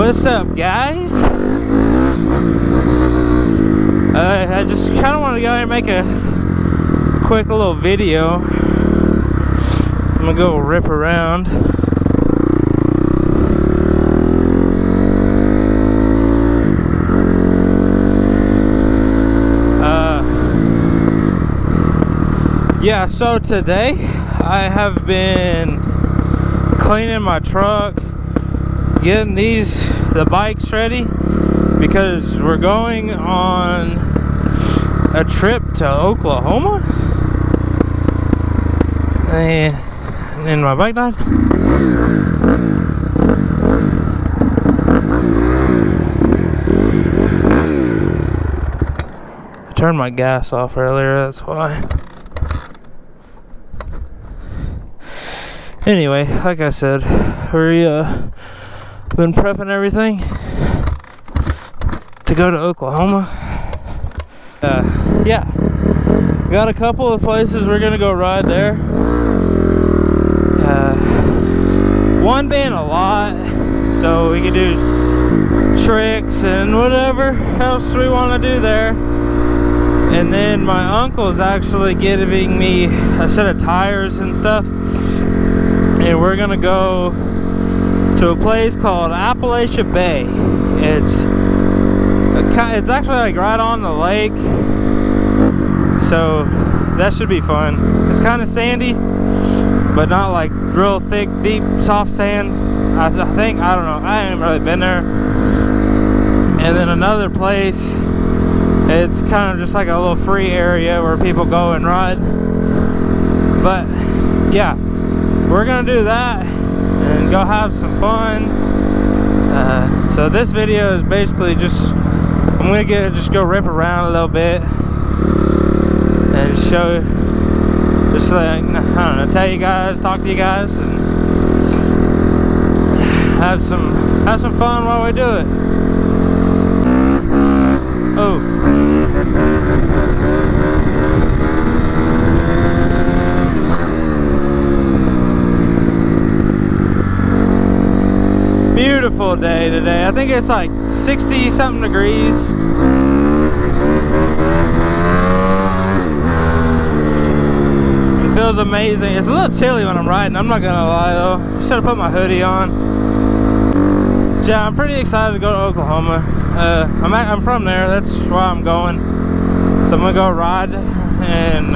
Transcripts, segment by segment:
What's up, guys? I just kind of want to go ahead and make a quick little video. I'm gonna go rip around. Yeah, so today I have been cleaning my truck, getting the bikes ready, because we're going on a trip to Oklahoma. And my bike died. I turned my gas off earlier, that's why. Anyway, like I said, we're been prepping everything to go to Oklahoma. Yeah, got a couple of places we're gonna go ride there. One being a lot, so we can do tricks and whatever else we want to do there. And then my uncle's actually giving me a set of tires and stuff. And we're gonna go to a place called Appalachia Bay. It's actually like right on the lake, so that should be fun. It's kind of sandy, but not like real thick, deep, soft sand. I think, I don't know, I haven't really been there. And then another place, it's kind of just like a little free area where people go and ride. But yeah, we're gonna do that and go have some fun. So this video is basically just, I'm gonna just go rip around a little bit and show, just like, I don't know, tell you guys, talk to you guys, and have some fun while we do it. Oh. Beautiful day today. I think it's like 60 something degrees. It feels amazing. It's a little chilly when I'm riding, I'm not gonna lie though. I should have put my hoodie on. Yeah, I'm pretty excited to go to Oklahoma. I'm from there, that's why I'm going. So I'm gonna go ride and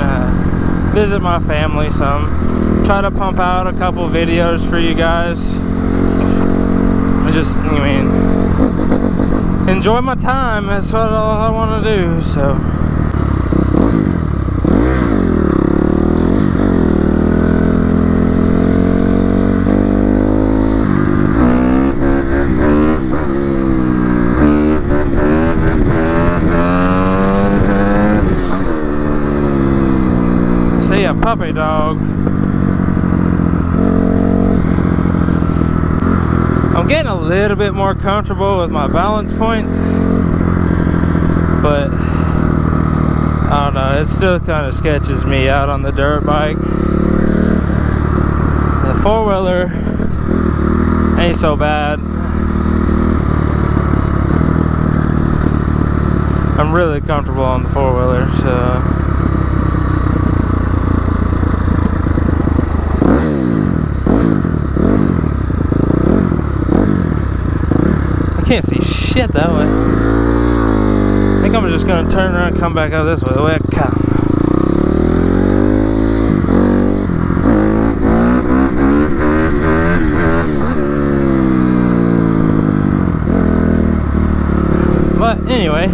visit my family some. Try to pump out a couple videos for you guys. Enjoy my time. That's what all I want to do. So see a puppy dog. I'm getting a little bit more comfortable with my balance points, but I don't know, it still kind of sketches me out on the dirt bike. The four-wheeler ain't so bad. I'm really comfortable on the four-wheeler, so can't see shit that way. I think I'm just gonna turn around and come back out this way, the way I come. But anyway,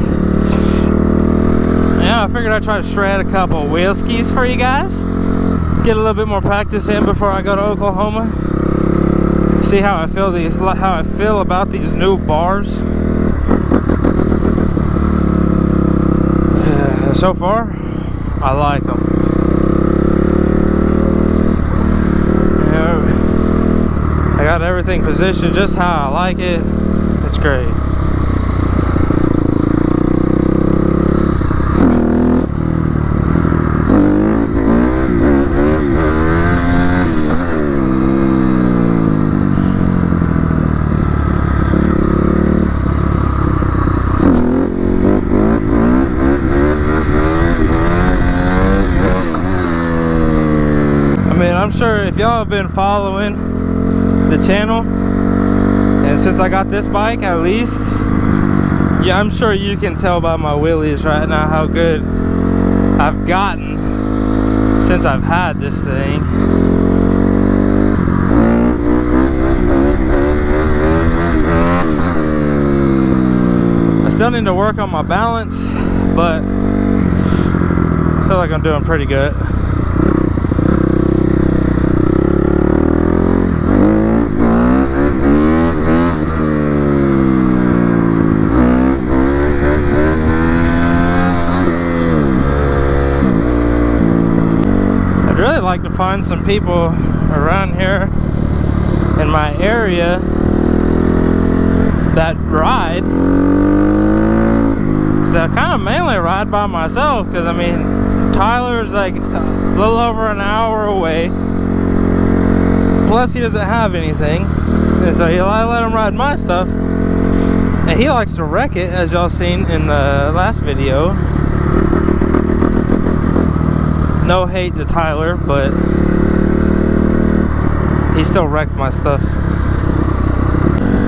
yeah, I figured I'd try to shred a couple of wheel skis for you guys. Get a little bit more practice in before I go to Oklahoma. See how I feel about these new bars. So far, I like them. I got everything positioned just how I like it. It's great. I'm sure if y'all have been following the channel, and since I got this bike at least, yeah, I'm sure you can tell by my wheelies right now how good I've gotten since I've had this thing. I still need to work on my balance, but I feel like I'm doing pretty good. I'd really like to find some people around here in my area that ride, because I kind of mainly ride by myself, because I mean Tyler's like a little over an hour away, plus he doesn't have anything, and so I let him ride my stuff, and he likes to wreck it, as y'all seen in the last video. No hate to Tyler, but he still wrecked my stuff.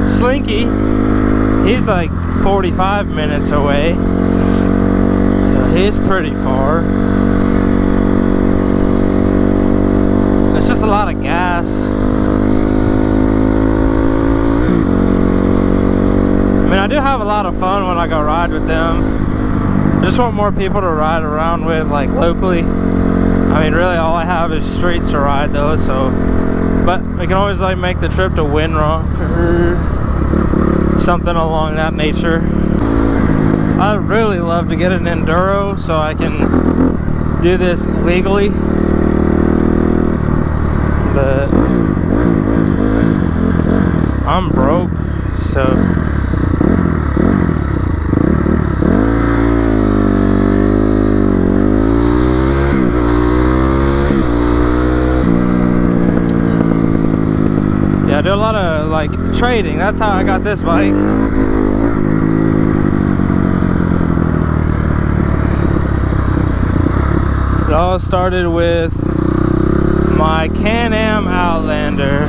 Slinky, he's like 45 minutes away. He's pretty far. It's just a lot of gas. I mean, I do have a lot of fun when I go ride with them. I just want more people to ride around with, like locally. I mean, really all I have is streets to ride though, so, but we can always like make the trip to Windrock or something along that nature. I'd really love to get an enduro so I can do this legally, but I'm broke, so I do a lot of like trading. That's how I got this bike. It all started with my Can-Am Outlander.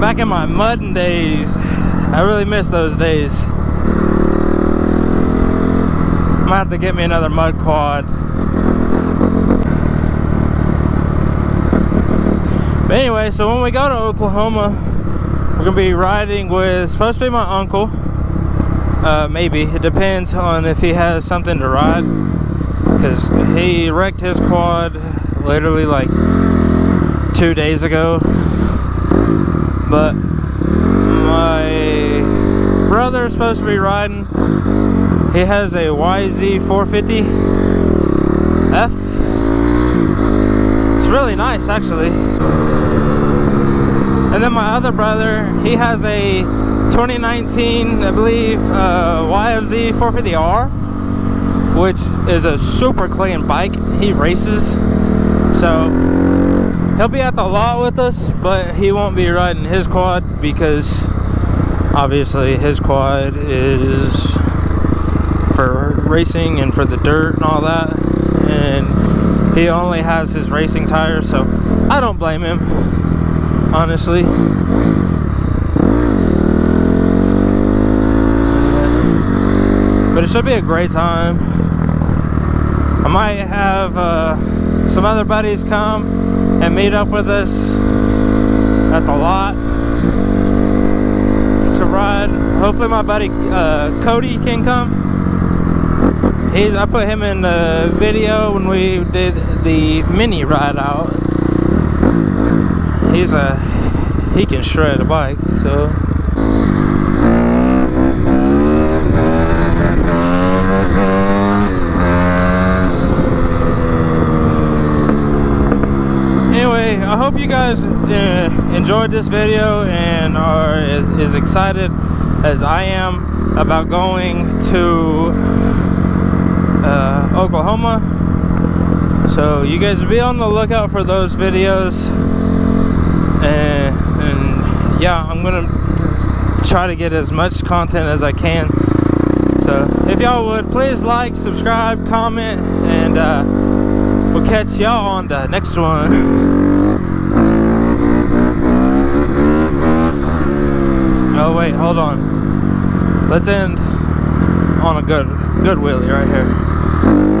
Back in my mudding days, I really miss those days. I might have to get me another mud quad. But anyway, so when we go to Oklahoma, we're gonna be riding with, supposed to be my uncle. Maybe, it depends on if he has something to ride, because he wrecked his quad literally like 2 days ago. But my brother is supposed to be riding. He has a YZ450F. It's really nice actually. And then my other brother, he has a 2019, I believe, YFZ 450R, which is a super clean bike. He races, so he'll be at the lot with us, but he won't be riding his quad because obviously his quad is for racing and for the dirt and all that, and he only has his racing tires, so I don't blame him, honestly. But it should be a great time. I might have some other buddies come and meet up with us at the lot to ride. Hopefully my buddy Cody can come. I put him in the video when we did the mini ride out. He can shred a bike, so. Anyway, I hope you guys enjoyed this video and are as excited as I am about going to Oklahoma. So you guys be on the lookout for those videos, and yeah, I'm gonna try to get as much content as I can. So So if y'all would please like, subscribe, comment, and we'll catch y'all on the next one. Oh wait, hold on. Let's end on a good wheelie right here.